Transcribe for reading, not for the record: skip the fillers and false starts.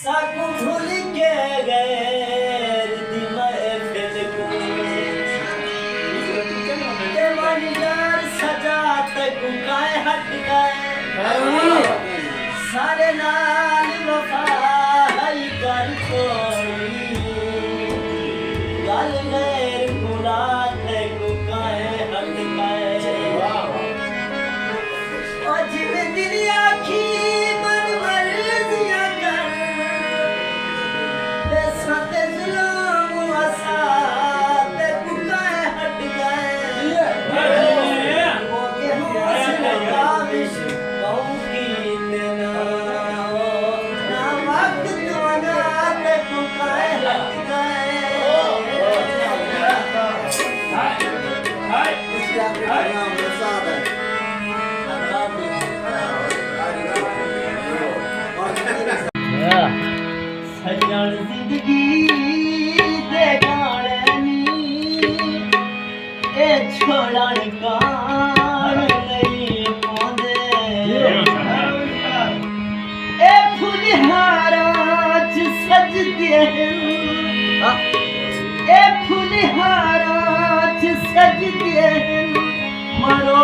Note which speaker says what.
Speaker 1: साकू भूल के गए महफिल को देवानी यार सजा तक काए हट गए सारे नाल वफा है कर छोड़ी गल गैर बुला तक काए हट गए और जिਵੇਂ दिल आखी मन मर्जियां कर बेसते जुल्म वसा तक काए हट गए वो के हौसले का विश कहूं की तेना ना वक्त तुना तक काए हट गए हाय नाम रसाद सजन जिंदगी दे गाने नी ए छोड़न कान नहीं पांदे ए फुलहारा च सजदे ए फुलहारा च सजदे मरो